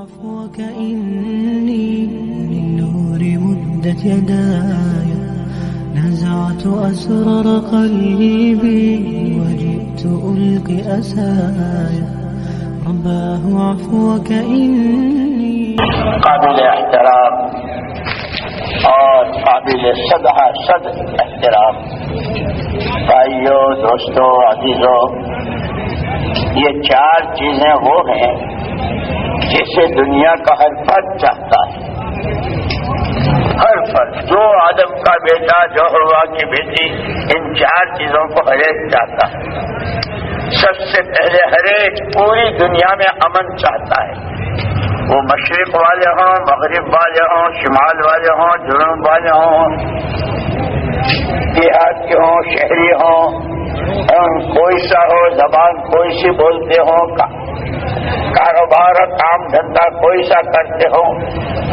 عفوك إني للنور مدت يداي نزعت أسرار قلبي وجئت ألقي أساي رباه عفوك إني قابل احترام اور قابل صد احترام بھائیوں، دوستوں، عزیزوں، یہ چار چیزیں وہ ہیں جسے دنیا کا ہر فرد چاہتا ہے. ہر فرد، جو آدم کا بیٹا، جو حوا کی بیٹی، ان چار چیزوں کو ہر ایک چاہتا ہے. سب سے پہلے ہر ایک پوری دنیا میں امن چاہتا ہے. وہ مشرق والے ہوں، مغرب والے ہوں، شمال والے ہوں، جنوب والے ہوں، دیہات کے ہوں، شہری ہوں، کوئی سا ہو، زبان کوئی سی بولتے ہوں، کاروبار کام دھندا کوئی سا کرتے ہوں،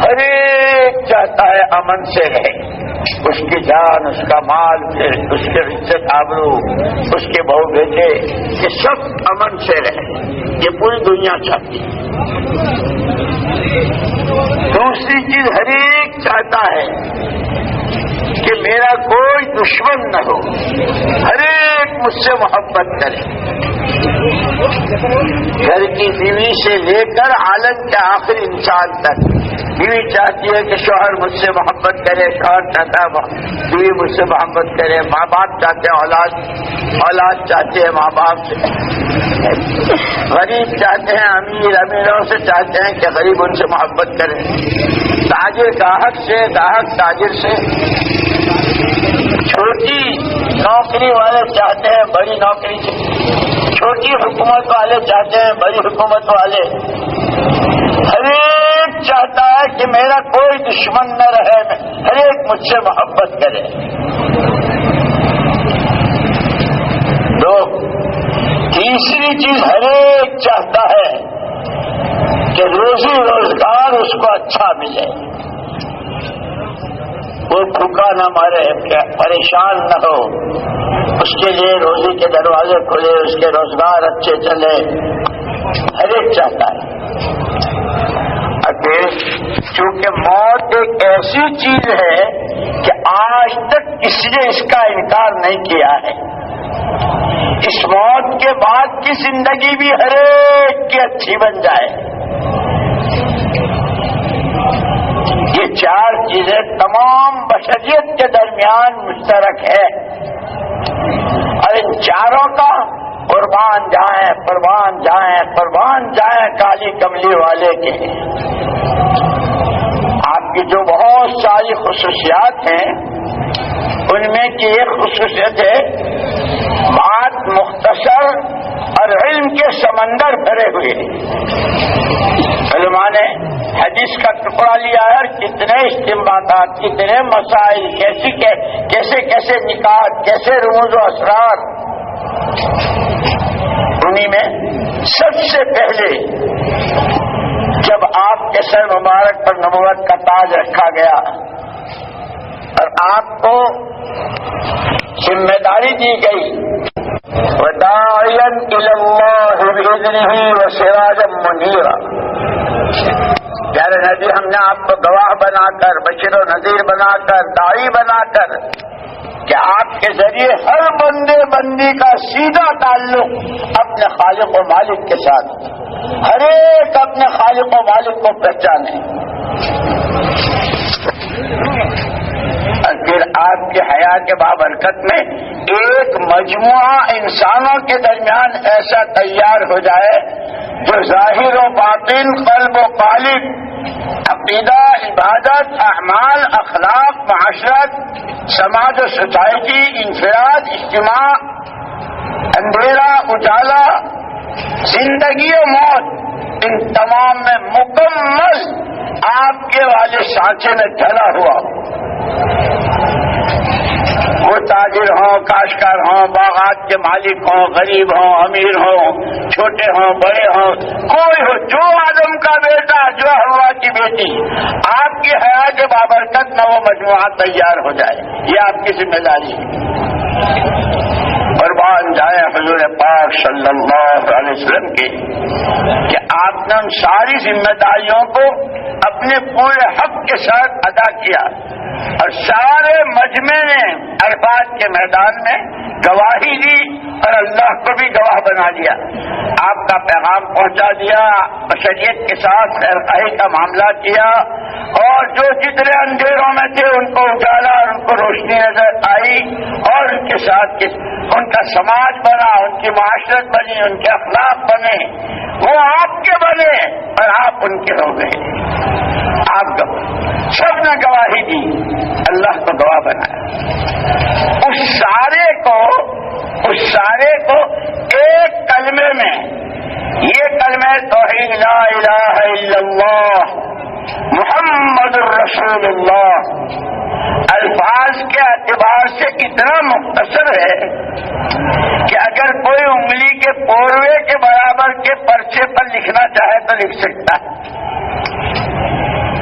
ہر ایک چاہتا ہے امن سے رہے. اس کی جان، اس کا مال، اس کے عزت آبرو، اس کے بہو بیٹے، یہ سب امن سے رہے. یہ پوری دنیا چاہتی ہے. دوسری چیز ہر ایک چاہتا ہے کہ میرا کوئی دشمن نہ ہو، ہر ایک مجھ سے محبت کرے. گھر کی بیوی سے لے کر عالم کے آخری انسان تک بیوی چاہتی ہے کہ شوہر مجھ سے محبت کرے، شوہر چاہتا ہے بیوی مجھ سے محبت کرے، ماں باپ چاہتے ہیں اولاد چاہتے ہیں ماں باپ سے، غریب چاہتے ہیں امیروں سے چاہتے ہیں کہ غریب ان سے محبت کرے، تاجر گاہک سے، گاہک تاجر سے، چھوٹی نوکری والے چاہتے ہیں بڑی نوکری سے، چھوٹی حکومت والے چاہتے ہیں بڑی حکومت والے. ہر ایک چاہتا ہے کہ میرا کوئی دشمن نہ رہے، ہر ایک مجھ سے محبت کرے. دو، تیسری چیز ہر ایک چاہتا ہے کہ روزی روزگار اس کو اچھا ملے، وہ بھوکا نہ مرے، پریشان نہ ہو، اس کے لیے روزی کے دروازے کھلے، اس کے روزگار اچھے چلے، ہر ایک چاہتا ہے. چونکہ موت ایک ایسی چیز ہے کہ آج تک کسی نے اس کا انکار نہیں کیا ہے. اس موت کے بعد کی زندگی بھی ہر ایک کی اچھی بن جائے. یہ چار چیزیں تمام بشریت کے درمیان مشترک ہے، اور ان چاروں کا قربان جائیں کالی کملی والے کے. آپ کی جو بہت ساری خصوصیات ہیں ان میں کی ایک خصوصیت ہے بات مختصر اور علم کے سمندر بھرے ہوئے. علماء نے حدیث کا ٹکڑا لیا ہے، کتنے استنباطات، کتنے مسائل، کیسے نکات، کیسے رموز و اسرار. انہی میں سب سے پہلے جب آپ کے سر مبارک پر نبوت کا تاج رکھا گیا اور آپ کو ذمہ داری دی گئی وَدَاعِيًا إِلَى اللَّهِ بِإِذْنِهِ وَسِرَاجًا مُنِيرًا، پیارے نبی، ہم نے آپ کو گواہ بنا کر، بشیر و نذیر بنا کر، داعی بنا کر کہ آپ کے ذریعے ہر بندی کا سیدھا تعلق اپنے خالق و مالک کے ساتھ، ہر ایک اپنے خالق و مالک کو پہچانے. اور پھر آپ کی حیا کے بابرکت میں ایک مجموعہ انسانوں کے درمیان ایسا تیار ہو جائے جو ظاہر و باطن، قلب و قالب، عقیدہ، عبادت، اعمال، اخلاق، معاشرت، سماج و سوسائٹی، انفراد، اجتماع، اندھیرا، اجالا، زندگی و موت، ان تمام میں مکمل آپ کے والے سانچے میں ڈھلا ہوا. وہ تاجر ہوں، کاشتکار ہوں، باغات کے مالک ہوں، غریب ہوں، امیر ہوں، چھوٹے ہوں، بڑے ہوں، کوئی ہو، جو آدم کا بیٹا، جو حوا کی بیٹی، آپ کی حیا کے بابرکت میں وہ مجموعہ تیار ہو جائے. یہ آپ کی ذمہ داری ہے. اور زبان جائے حضور پاک صلی اللہ علیہ وسلم کی کہ آپ نے ان ساری ذمہ داریوں کو اپنے پورے حق کے ساتھ ادا کیا اور سارے مجمع نے عرفات کے میدان میں گواہی دی اور اللہ کو بھی گواہ بنا دیا. آپ کا پیغام پہنچا دیا، بشریت کے ساتھ خیر خواہی کا معاملہ کیا، اور جو جتنے اندھیروں میں تھے ان کو اجالا اور ان کو روشنی نظر آئی، اور ان کے ساتھ ان کا سماج بنا، ان کی معاشرت بنی، ان کے اخلاق بنے. وہ آپ کے بنے اور آپ ان کے ہو گئے. آپ سب نے گواہی دی، اللہ کو گواہ بنایا. اس سارے کو ایک کلمے میں، یہ کلمہ توحید لا الہ الا اللہ محمد الرسول اللہ الفاظ کے اعتبار سے اتنا مختصر ہے کہ اگر کوئی انگلی کے پوروے کے برابر کے پرچے پر لکھنا چاہے تو لکھ سکتا ہے.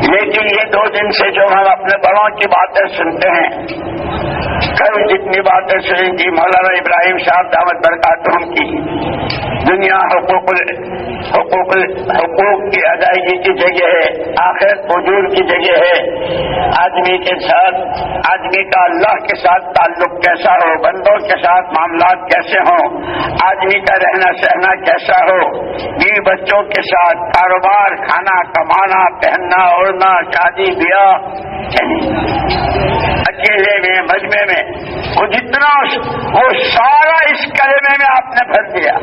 لیکن یہ 2 دن سے جو ہم اپنے بڑوں کی باتیں سنتے ہیں، کل جتنی باتیں سنی تھی مولانا ابراہیم صاحب دعوت برکاتہم کی، دنیا حقوق کی ادائیگی کی جگہ ہے، آخرت وجود کی جگہ ہے. آدمی کے ساتھ، آدمی کا اللہ کے ساتھ تعلق کیسا ہو، بندوں کے ساتھ معاملات کیسے ہوں، آدمی کا رہنا سہنا کیسا ہو، بیوی بچوں کے ساتھ، کاروبار، کھانا کمانا، پہننا اوڑھنا، شادی بیاہ، اکیلے میں مجمع میں، وہ جتنا وہ سارا اس کلمے میں آپ نے بھر دیا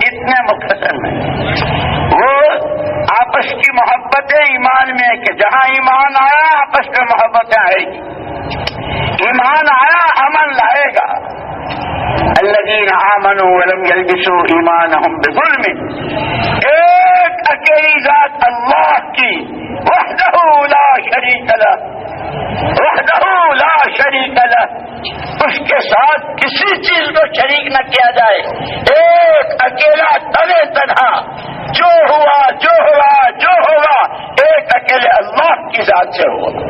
اتنے مختصر میں. وہ آپس کی محبتیں ایمان میں کہ جہاں ایمان آیا آپس میں محبتیں آئے گی، ایمان آیا امن لائے گا. الذین آمنوا ولم یلبسوا ایمانہم بظلم، ایک اکیلی ذات اللہ کی، وحدہ لا شریک لہ، وحدہ لا شریک لہ، اس کے ساتھ کسی چیز کو شریک نہ کیا جائے. ایک اکیلا تنے تنہا، جو ہوا جو ہوا جو ہوگا ایک اکیلے اللہ کی ذات سے ہوگا.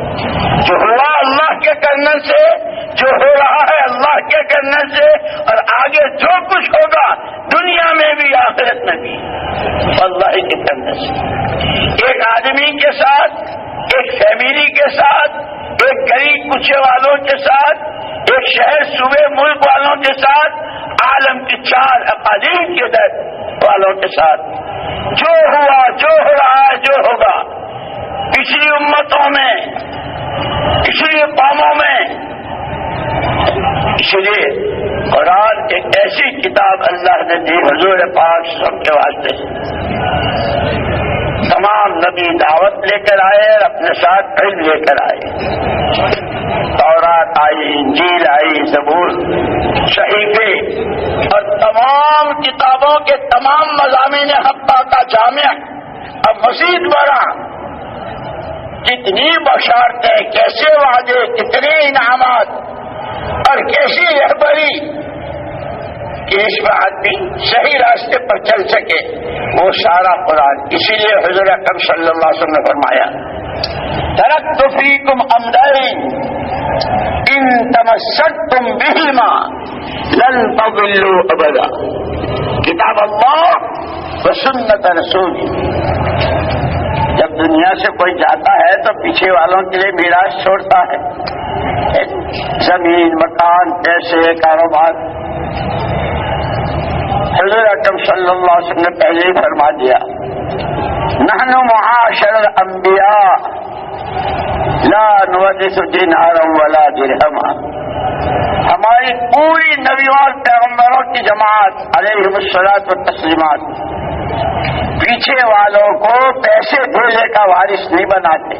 جو ہوا اللہ کے کرنے سے، جو ہو رہا ہے اللہ کے کرنے سے، اور آگے جو کچھ ہوگا دنیا میں بھی آخرت میں بھی اللہ کے کرنے سے. ایک آدمی کے ساتھ، ایک فیملی کے ساتھ، ایک غریب کچھے والوں کے ساتھ، ایک شہر صوبے ملک والوں کے ساتھ، عالم کی 4 اقالیم کے در والوں کے ساتھ، جو ہوا جو ہو رہا ہے جو ہوگا. پچھلی امتوں میں، پچھلی قوموں میں، اس لیے قرآن ایک ایسی کتاب اللہ نے دی حضور پاک سب کے واسطے. تمام نبی دعوت لے کر آئے اور اپنے ساتھ علم لے کر آئے. تورات آئی، انجیل آئی، زبور، صحیفے، اور تمام کتابوں کے تمام مضامین حقہ کا جامع. اب مزید بڑا کتنی بشارتیں، کیسے وعدے، کتنے انعامات اور کیسی رہبری کہ اس میں آدمی صحیح راستے پر چل سکے، وہ سارا قرآن. اسی لیے حضور اکرم صلی اللہ علیہ وسلم نے فرمایا ترکت فیکم امرین ان تمسکتم بہما لن تضلوا ابدا، کتاب اللہ و سنت رسول. جب دنیا سے کوئی جاتا ہے تو پیچھے والوں کے لیے میراث چھوڑتا ہے، زمین، مکان، پیسے، کاروبار. حضور اکرم صلی اللہ علیہ وسلم نے پہلے ہی فرما دیا نحن معاشر الانبیاء لا نورث دینارا ولا درہما. ہماری پوری نبیوں اور پیغمبروں کی جماعت علیہم الصلاۃ والتسلیمات پیچھے والوں کو پیسے دھیلے کا وارث نہیں بناتے.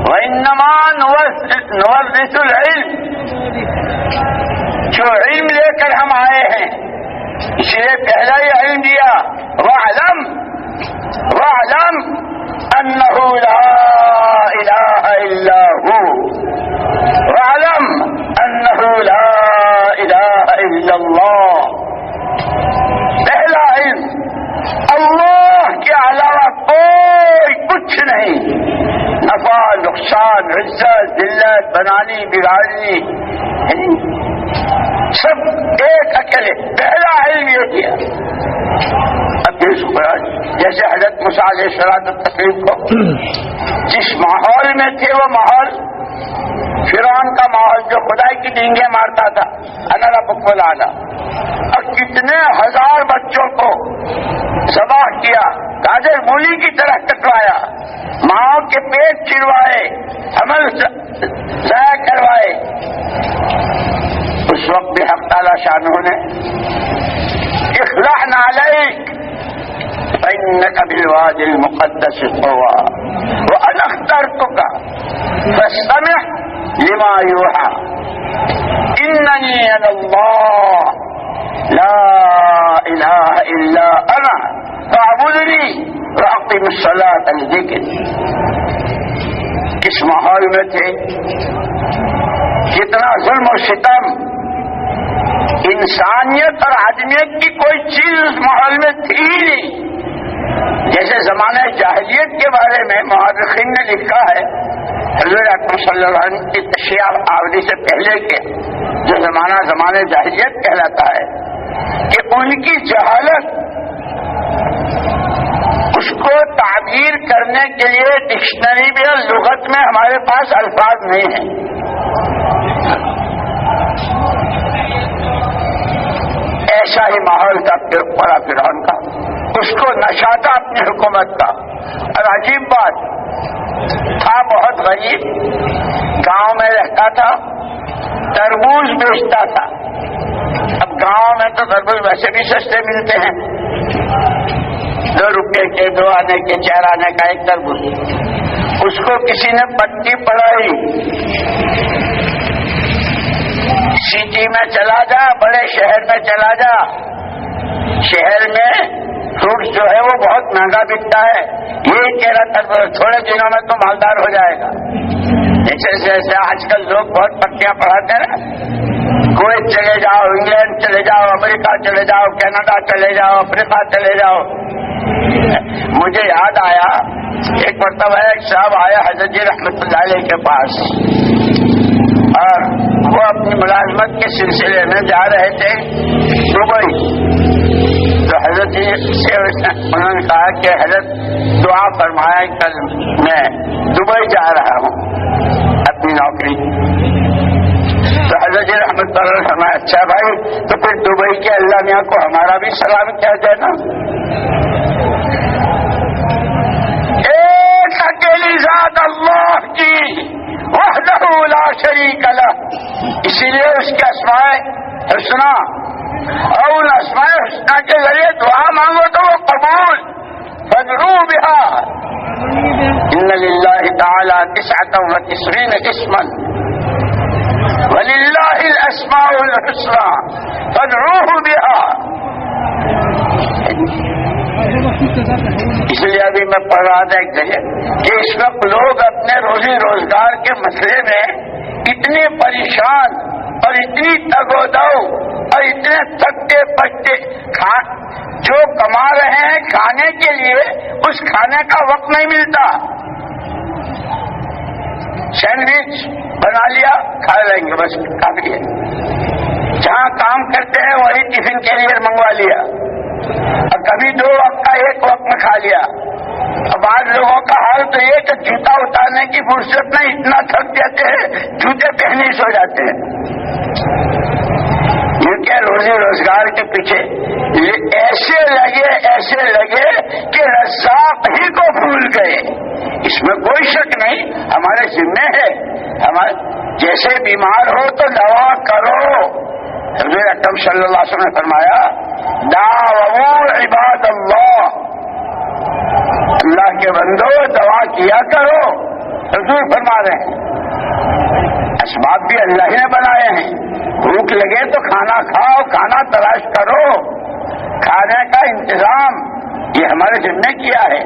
وَإِنَّمَا نُوَرِّثُ الْعِلْمَ، جو علم لے کر ہم آئے ہیں اس لیے پہلا ہی علم دیا. وَاعْلَمْ أَنَّهُ لَا إِلَهَ إِلَّا هُوَ، وَاعْلَمْ أَنَّهُ لَا إِلَهَ إِلَّا اللَّهُ. پہلا علم اللہ کے علاوہ کوئی کچھ نہیں. نفع، نقصان، عزت، ذلت، بنانی، بگاڑنی، سب ایک اکیلے پہلا علم یہ کیا. اب جیسے حضرت موسیٰ علیہ السلام کو جس ماحول میں تھے وہ ماحول فرعون کا ماحول جو خدائی کی ڈینگیں مارتا تھا انا ربکم الاعلی، اور کتنے ہزار بچوں کو ذبح کیا، گاجر مولی کی طرح کٹوایا، ماؤں کے پیٹ چڑوائے، حمل ضائع کروائے. اس وقت بھی حق تعالی شانہ نے اخلع نعلیک فإنك بالوادي المقدس طوى وأنا اخترتك فاستمع لما يوحى إنني أنا الله لا إله إلا أنا فاعبدني وأقم الصلاة لذكري. کس ماحول میں تھے، کتنا ظلم و ستم، انسانیت اور آدمیت کی کوئی چیز اس ماحول میں تھی ہی نہیں. جیسے زمانہ جاہلیت کے بارے میں مورخین نے لکھا ہے، حضور اکرم صلی اللہ علیہ وسلم کی تشریع آوری سے پہلے کے جو زمانہ جاہلیت کہلاتا ہے، کہ ان کی جہالت اس کو تعبیر کرنے کے لیے ڈکشنری میں اور لغت میں ہمارے پاس الفاظ نہیں ہیں. ایسا ہی ماحول تھا پورا فرعون کا، اس کو نشہ تھا اپنی حکومت کا. اور عجیب بات تھا، بہت غریب، گاؤں میں رہتا تھا، تربوز بیچتا تھا. اب گاؤں میں تو تربوز ویسے بھی سستے ملتے ہیں، 2 روپے کے 2 آنے کے 4 آنے کا ایک تربوز. اس کو کسی نے پٹی پڑھائی، سٹی میں چلا جا، بڑے شہر میں چلا جا، شہر میں فروٹ جو ہے وہ بہت مہنگا بکتا ہے، یہ تیرا تربوز تھوڑے دنوں میں تو مالدار ہو جائے گا. جیسے آج کل لوگ بہت پٹیاں پڑھاتے ہیں نا، کویت چلے جاؤ، انگلینڈ چلے جاؤ، امریکہ چلے جاؤ، کینیڈا چلے جاؤ، افریقہ چلے جاؤ. مجھے یاد آیا ایک مرتبہ ایک صاحب آیا حضرت جی رحمت اللہ علیہ کے پاس، اور وہ اپنی ملازمت کے سلسلے میں جا رہے تھے دبئی. تو حضرت جی سے انہوں نے کہا کہ حضرت دعا فرمائے، کل میں دبئی جا رہا ہوں اپنی نوکری. تو حضرت جی رحمت اللہ علیہ فرمایا اچھا بھائی، تو پھر دبئی کے اللہ میاں کو ہمارا بھی سلام کہہ دینا. ایک اکیلی ذات اللہ کی وحدہ لا شریک لہ، اسی لیے اس کے اسماء حسنہ اور ان اسماء حسنہ کے ذریعے دعا مانگو تو وہ قبول. فادعوا بها ان للہ تعالی 99 اسما وللہ الاسماء الحسنى فادعوه بها. اس لیے ابھی میں پڑھ رہا تھا ایک جگہ کہ اس وقت لوگ اپنے روزی روزگار کے مسئلے میں اتنے پریشان اور اتنی تگ و دو اور اتنے تھکتے پچتے جو کما رہے ہیں کھانے کے لیے، اس کھانے کا وقت نہیں ملتا. سینڈوچ بنا لیا کھا لیں گے بس کافی ہے. جہاں کام کرتے ہیں وہی ٹفن کیریئر منگوا لیا، اور کبھی 2 وقت کا 1 وقت میں کھا لیا. اب آج لوگوں کا حال تو یہ کہ جوتا اتارنے کی فرصت میں اتنا تھک جاتے ہیں جوتے پہنے سو جاتے ہیں. یہ کیا روزی روزگار کے پیچھے ایسے لگے کہ رزاق ہی کو بھول گئے. اس میں کوئی شک نہیں، ہمارے ذمہ ہے. ہمارے جیسے بیمار ہو تو دوا کرو. حضور اکرم صلی اللہ علیہ وسلم نے فرمایا داؤ عباد اللہ، اللہ کے بندو دوا کیا کرو. حضور فرما رہے ہیں اسباب بھی اللہ ہی نے بنائے ہیں. بھوک لگے تو کھانا کھاؤ، کھانا تلاش کرو، کھانے کا انتظام یہ ہمارے ذمہ کیا ہے.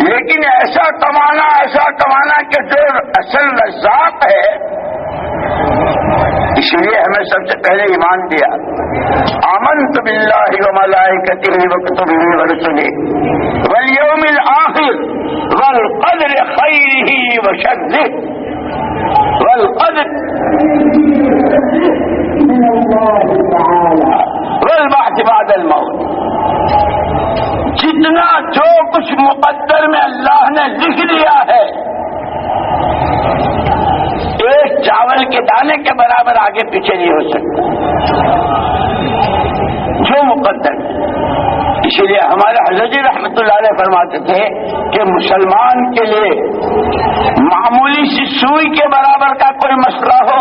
لیکن ایسا کمانا کہ جو اصل رزاق ہے، اس لیے ہمیں سب سے پہلے ایمان دیا. آمنت باللہ وملائکتہ وکتبہ ورسلہ والیوم الآخر والقدر خیرہ وشرہ والقدر اللہ تعالی والبعث بعد الموت. جتنا جو کچھ مقدر میں اللہ نے لکھ دیا ہے ایک چاول کے دانے کے برابر آگے پیچھے نہیں ہو سکتا جو مقدر ہے. اسی لیے ہمارے حضرت جی رحمۃ اللہ علیہ فرماتے تھے کہ مسلمان کے لیے معمولی سی سوئی کے برابر کا کوئی مسئلہ ہو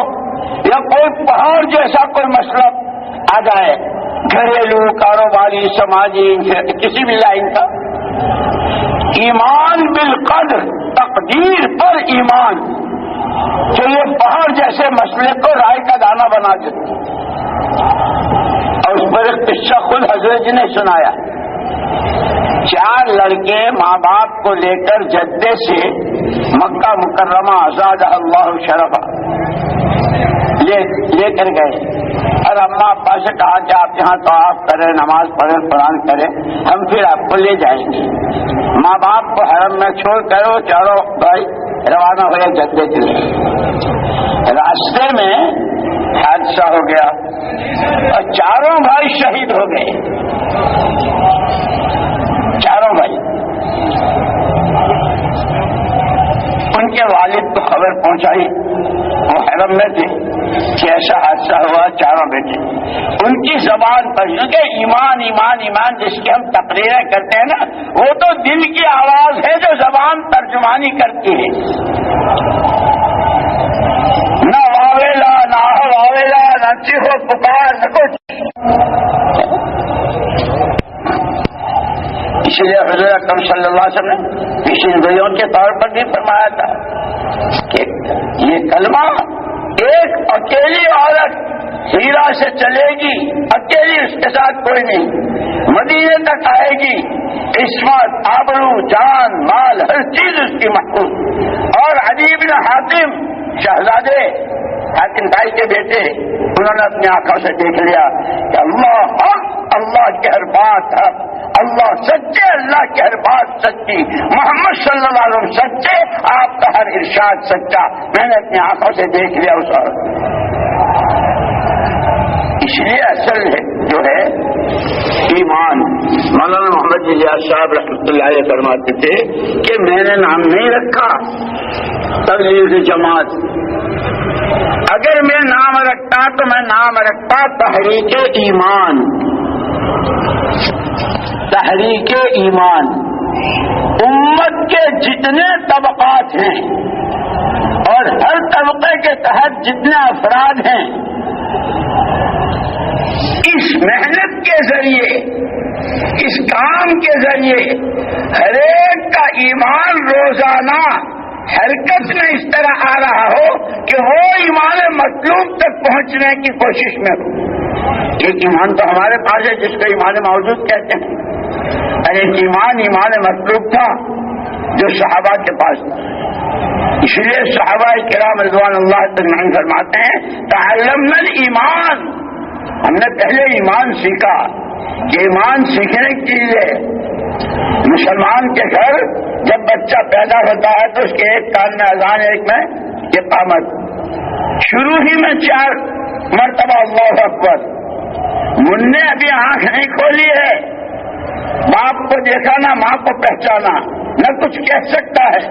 یا کوئی پہاڑ جیسا کوئی مسئلہ آ جائے گھریلو کاروباری سماجی کسی بھی لائن کا ایمان بالقدر تقدیر پر ایمان کہ یہ پہاڑ جیسے مسئلے کو رائے کا دانہ بنا دیتے. اور اس پر ایک قصہ خود حضرت جی نے سنایا. 4 لڑکے ماں باپ کو لے کر جدے سے مکہ مکرمہ آزاد اللہ شرفا لے کر گئے اور اماں ابا سے کہا کہ آپ یہاں طواف کریں نماز پڑھیں قرآن کریں ہم پھر آپ کو لے جائیں گے. ماں باپ کو حرم میں چھوڑ کر وہ چاروں بھائی روانہ ہوئے جدے کے لیے. راستے میں حادثہ ہو گیا اور چاروں بھائی شہید ہو گئے. چاروں بھائی ان کے والد کو خبر پہنچائی وہ حرم میں تھے کہ ایسا حادثہ ہوا. چاروں بیٹے ان کی زبان پر کیونکہ ایمان ایمان ایمان جس کی ہم تقریریں کرتے ہیں نا وہ تو دل کی آواز ہے جو زبان ترجمانی کرتی ہے. نہ واویلا نہ واویلا نہ چیخو پکار نہ کچھ. اسی لیے حضرت اکرم صلی اللہ علیہ وسلم نے پیشیدگیوں کے طور پر بھی فرمایا تھا کہ یہ کلمہ ایک اکیلی عورت ہیرا سے چلے گی اکیلی اس کے ساتھ کوئی نہیں مدینے تک آئے گی عصمت آبرو جان مال ہر چیز اس کی محفوظ. اور عدی بن حاتم شہزادے حاتم بھائی کے بیٹے انہوں نے اپنی آنکھوں سے دیکھ لیا کہ اللہ حق اللہ کی ہر بات حق اللہ سچے اللہ کی ہر بات سچی محمد صلی اللہ علیہ وسلم سچے آپ کا ہر ارشاد سچا. میں نے اپنی آنکھوں سے دیکھ لیا اس عورت. اس لیے اصل ہے جو ہے ایمان. مولانا محمد الیاس صاحب رحمۃ اللہ علیہ فرماتے تھے کہ میں نے نام نہیں رکھا تبلیغ جماعت. اگر میں نام رکھتا تو میں نام رکھتا تحریک ایمان. تحریک ایمان امت کے جتنے طبقات ہیں اور ہر طبقے کے تحت جتنے افراد ہیں اس محنت کے ذریعے اس کام کے ذریعے ہر ایک کا ایمان روزانہ حرکت میں اس طرح آ رہا ہو کہ وہ ایمان مطلوب تک پہنچنے کی کوشش میں ہو. ایک ایمان تو ہمارے پاس ہے جس کو ایمان موجود کہتے ہیں اور ایک ایمان مطلوب تھا جو صحابہ کے پاس تھا. اس لیے صحابہ کرام رضوان اللہ تجمعین فرماتے ہیں تعلمنا الایمان. ہم نے پہلے ایمان سیکھا کہ ایمان سیکھنے کی چیز ہے. مسلمان کے گھر جب بچہ پیدا ہوتا ہے تو اس کے ایک کان میں اذان ایک میں اقامت. شروع ہی میں 4 مرتبہ اللہ اکبر. منہ ابھی آنکھ نہیں کھولی ہے باپ کو دیکھا نہ ماں کو پہچانا نہ کچھ کہہ سکتا ہے.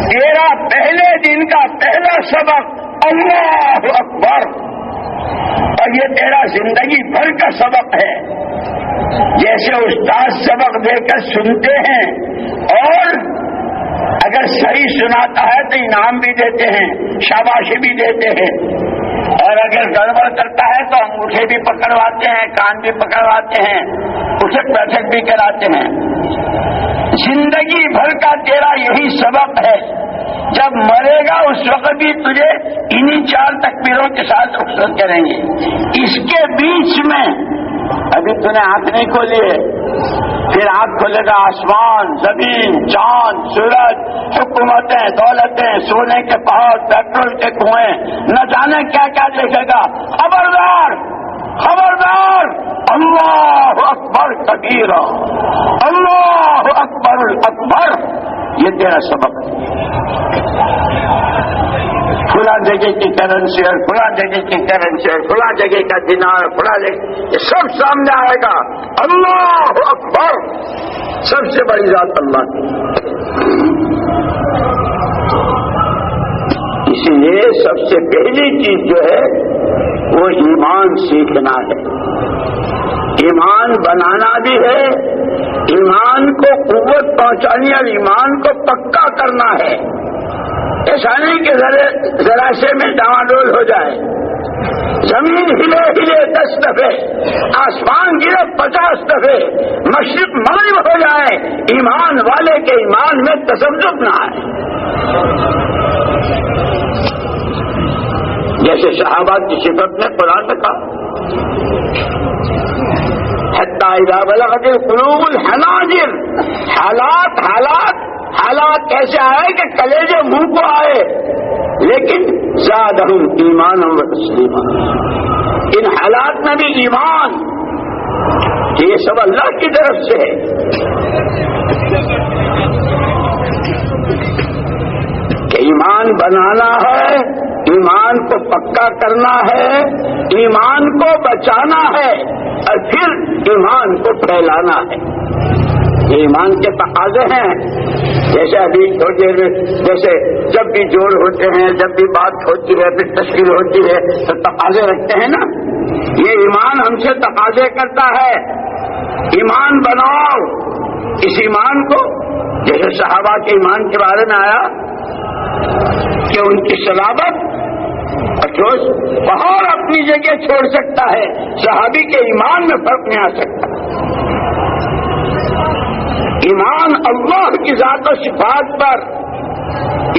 تیرا پہلے دن کا پہلا سبق اللہ اکبر اور یہ تیرا زندگی بھر کا سبق ہے. جیسے استاد سبق دے کر سنتے ہیں اور اگر صحیح سناتا ہے تو انعام بھی دیتے ہیں شاباشی بھی دیتے ہیں اور اگر گڑبڑ کرتا ہے تو انگوٹھے بھی پکڑواتے ہیں کان بھی پکڑواتے ہیں اٹھک بیٹھک بھی کراتے ہیں. زندگی بھر کا تیرا یہی سبق ہے. جب مرے گا اس وقت بھی تجھے انہی 4 تکبیروں کے ساتھ رخصت کریں گے. اس کے بیچ میں ابھی تو نے آنکھ نہیں کھولی ہے پھر آنکھ کھولے گا آسمان زمین چاند سورج حکومتیں دولتیں سونے کے پہاڑ پیٹرول کے کنویں نہ جانے کیا کیا دیکھے گا. خبردار خبردار اللہ اکبر کبیرہ اللہ اکبر اکبر. یہ تیرا سبق ہے. فلاں جگہ کی کرنسی اور فلاں جگہ کی کرنسی اور فلاں جگہ کا دینار فلاں جگہ، یہ سب سامنے آئے گا. اللہ اکبر، سب سے بڑی ذات اللہ کی. اسی لیے سب سے پہلی چیز جو ہے وہ ایمان سیکھنا ہے، ایمان بنانا بھی ہے، ایمان کو قوت پہنچانی اور ایمان کو پکا کرنا ہے. ایسا نہیں کہ ذرا سے میں ڈاواڈول ہو جائے، زمین ہلے ہلے 10 دفعے، آسمان گرے 50 دفعے، مشرق مغرب ہو جائے، ایمان والے کے ایمان میں تذبذب نہ آئے. جیسے صحابہ کی صفت میں قرآن نے کہا حتی اذا بلغت القلوب الحناجر، حالات کیسے آئے کہ کلیجے منہ کو آئے، لیکن زادہم ایمانا و تسلیما. ان حالات میں بھی ایمان، یہ سب اللہ کی طرف سے ہے. کہ ایمان بنانا ہے، ایمان کو پکا کرنا ہے، ایمان کو بچانا ہے، اور پھر ایمان کو پھیلانا ہے. یہ ایمان کے تقاضے ہیں. جیسے ابھی تھوڑی دیر میں، جیسے جب بھی جوڑ ہوتے ہیں، جب بھی بات ہوتی ہے، پھر تشکیل ہوتی ہے تو تقاضے رکھتے ہیں نا. یہ ایمان ہم سے تقاضے کرتا ہے، ایمان بناؤ. اس ایمان کو جیسے صحابہ کے ایمان کے بارے میں آیا کہ ان کی صلابت اور پہاڑ اپنی جگہ چھوڑ سکتا ہے، صحابی کے ایمان میں فرق نہیں آ سکتا. ایمان اللہ کی ذات و صفات پر،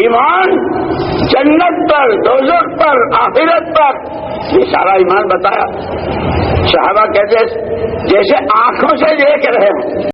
ایمان جنت پر، دوزخ پر، آخرت پر، یہ سارا ایمان بتایا. صحابہ کہتے جیسے آنکھوں سے دیکھ رہے ہوں،